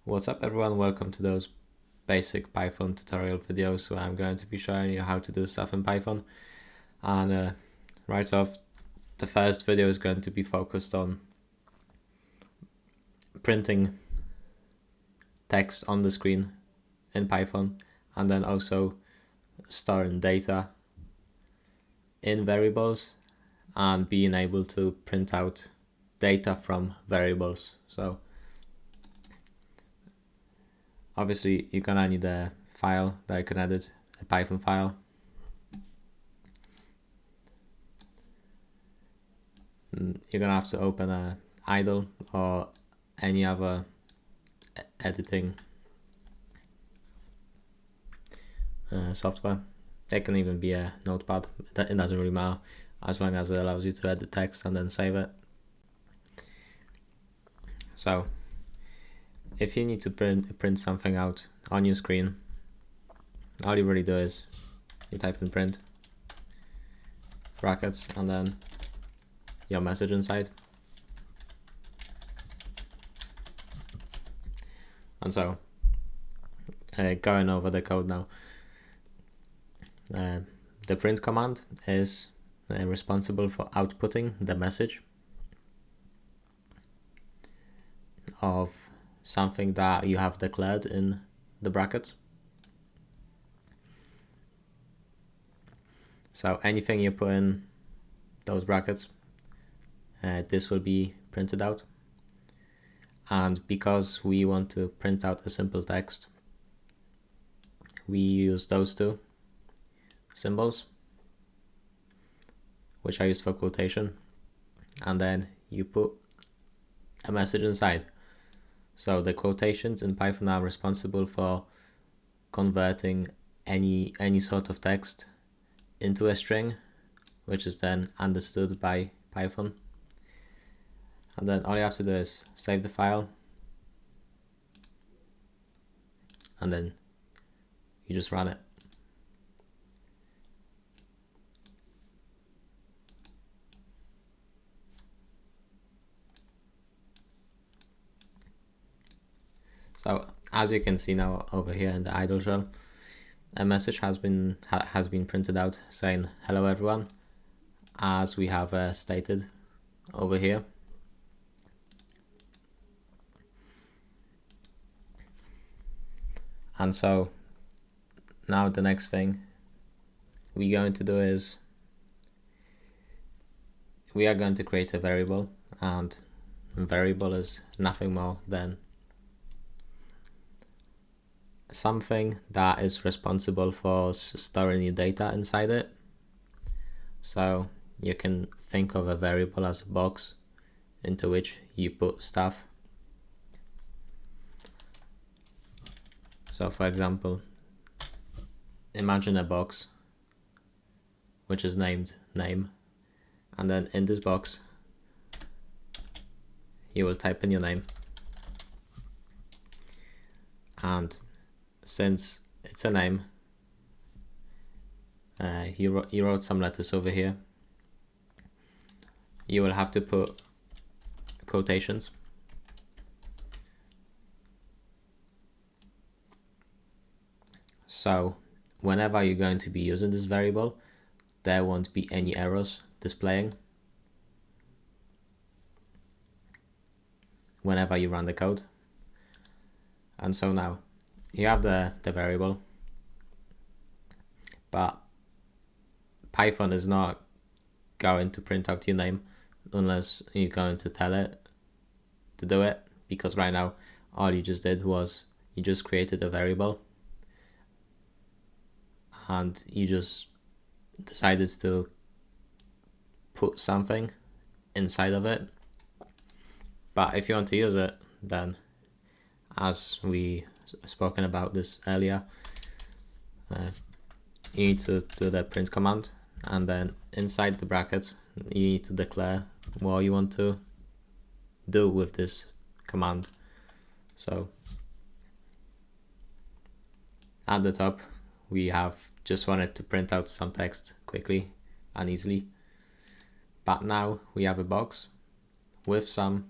What's up everyone, welcome to those basic Python tutorial videos where I'm going to be showing you how to do stuff in Python. And right off, the first video is going to be focused on printing text on the screen in Python, and then also storing data in variables and being able to print out data from variables. So obviously you're gonna need a file that you can edit, a Python file. You're gonna have to open a idle or any other editing software. It can even be a notepad, it doesn't really matter as long as it allows you to edit text and then save it. So if you need to print something out on your screen, all you really do is you type in print brackets and then your message inside. And so going over the code now, the print command is responsible for outputting the message of something that you have declared in the brackets. So anything you put in those brackets, this will be printed out. And because we want to print out a simple text, we use those two symbols, which are used for quotation, and then you put a message inside. So the quotations in Python are responsible for converting any sort of text into a string, which is then understood by Python. And then all you have to do is save the file, and then you just run it. So as you can see now over here in the idle shell, a message has been printed out saying hello everyone, as we have stated over here. And so now the next thing we're going to do is we are going to create a variable, and a variable is nothing more than something that is responsible for storing your data inside it. So you can think of a variable as a box into which you put stuff. So for example, imagine a box which is named name, and then in this box you will type in your name, and since it's a name, you wrote some letters over here, you will have to put quotations. So whenever you're going to be using this variable, there won't be any errors displaying whenever you run the code. And so now you have the variable, but Python is not going to print out your name unless you're going to tell it to do it, because right now all you just did was you just created a variable and you just decided to put something inside of it. But if you want to use it, then as we spoken about this earlier, you need to do the print command, and then inside the brackets you need to declare what you want to do with this command. So at the top we have just wanted to print out some text quickly and easily, but now we have a box with some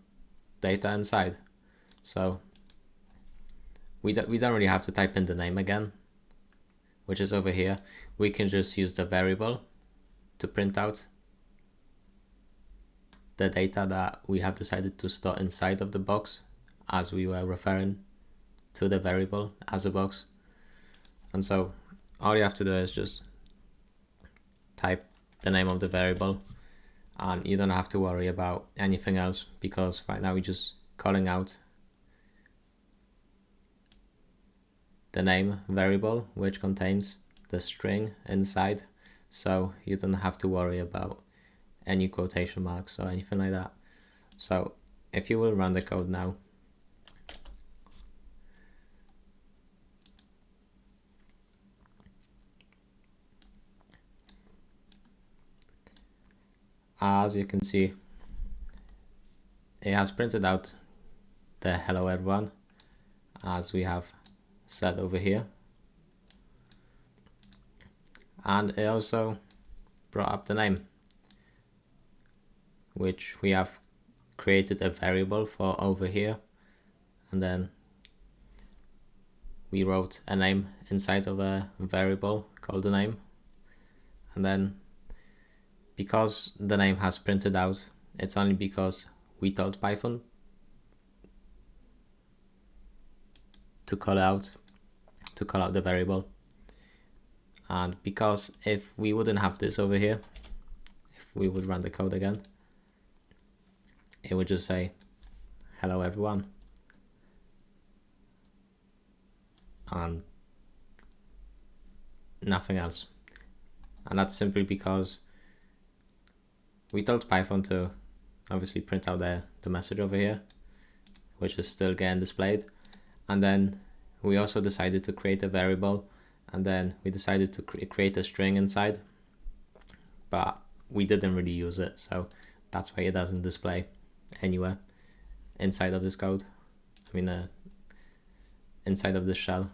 data inside. So we don't really have to type in the name again, which is over here. We can just use the variable to print out the data that we have decided to store inside of the box, as we were referring to the variable as a box. And so all you have to do is just type the name of the variable, and you don't have to worry about anything else, because right now we're just calling out the name variable, which contains the string inside, so you don't have to worry about any quotation marks or anything like that. So if you will run the code now, as you can see, it has printed out the hello everyone, as we have said over here, and it also brought up the name, which we have created a variable for over here, and then we wrote a name inside of a variable called the name. And then because the name has printed out, it's only because we told Python to call out the variable. And because if we wouldn't have this over here, if we would run the code again, it would just say hello everyone, and nothing else. And that's simply because we told Python to obviously print out the message over here, which is still getting displayed. And then we also decided to create a variable, and then we decided to create a string inside, but we didn't really use it, so that's why it doesn't display anywhere inside of this code. I mean, inside of this shell.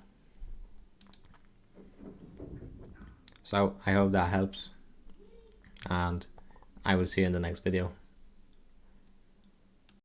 So I hope that helps, and I will see you in the next video.